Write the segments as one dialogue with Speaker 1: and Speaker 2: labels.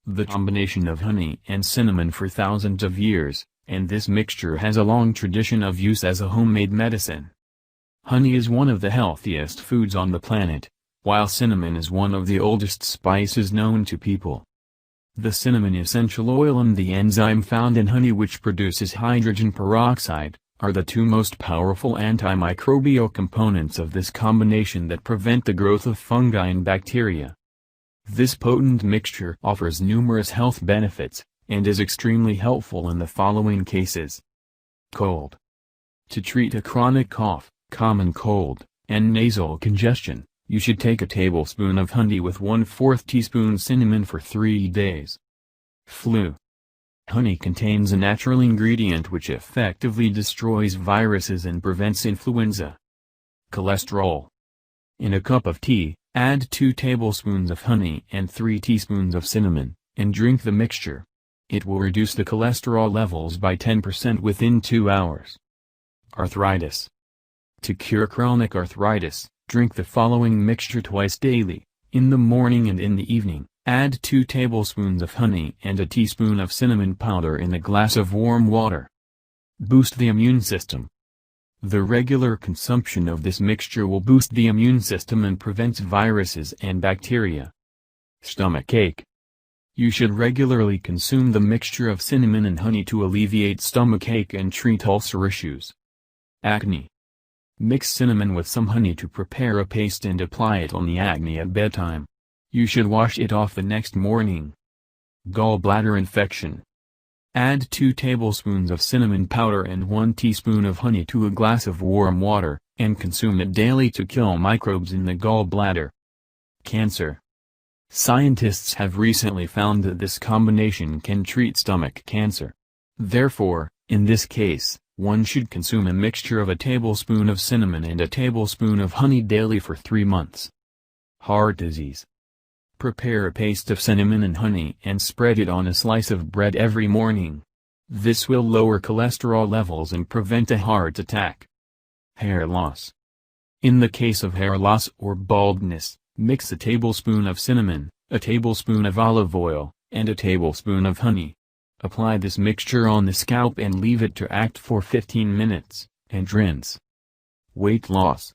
Speaker 1: the combination of honey and cinnamon for thousands of years, and this mixture has a long tradition of use as a homemade medicine. Honey is one of the healthiest foods on the planet, while cinnamon is one of the oldest spices known to people. The cinnamon essential oil and the enzyme found in honey which produces hydrogen peroxide, are the two most powerful antimicrobial components of this combination that prevent the growth of fungi and bacteria. This potent mixture offers numerous health benefits, and is extremely helpful in the following cases. Cold. To treat a chronic cough, common cold, and nasal congestion, you should take a tablespoon of honey with 1/4 teaspoon cinnamon for 3 days. Flu. Honey contains a natural ingredient which effectively destroys viruses and prevents influenza. Cholesterol. In a cup of tea, add 2 tablespoons of honey and 3 teaspoons of cinnamon, and drink the mixture. It will reduce the cholesterol levels by 10% within 2 hours. Arthritis. To cure chronic arthritis, drink the following mixture twice daily, in the morning and in the evening. Add 2 tablespoons of honey and a teaspoon of cinnamon powder in a glass of warm water. Boost the immune system. The regular consumption of this mixture will boost the immune system and prevents viruses and bacteria. Stomachache. You should regularly consume the mixture of cinnamon and honey to alleviate stomachache and treat ulcer issues. Acne. Mix cinnamon with some honey to prepare a paste and apply it on the acne at bedtime. You should wash it off the next morning. Gallbladder infection. Add 2 tablespoons of cinnamon powder and 1 teaspoon of honey to a glass of warm water, and consume it daily to kill microbes in the gallbladder. Cancer. Scientists have recently found that this combination can treat stomach cancer. Therefore, in this case, one should consume a mixture of a tablespoon of cinnamon and a tablespoon of honey daily for 3 months. Heart disease. Prepare a paste of cinnamon and honey and spread it on a slice of bread every morning. This will lower cholesterol levels and prevent a heart attack. Hair loss. In the case of hair loss or baldness, mix a tablespoon of cinnamon, a tablespoon of olive oil, and a tablespoon of honey. Apply this mixture on the scalp and leave it to act for 15 minutes, and rinse. Weight loss.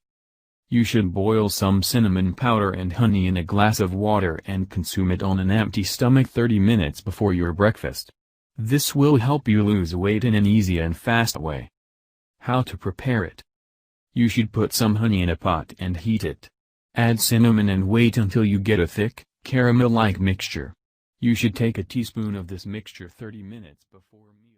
Speaker 1: You should boil some cinnamon powder and honey in a glass of water and consume it on an empty stomach 30 minutes before your breakfast. This will help you lose weight in an easy and fast way. How to prepare it? You should put some honey in a pot and heat it. Add cinnamon and wait until you get a thick, caramel-like mixture. You should take a teaspoon of this mixture 30 minutes before meal.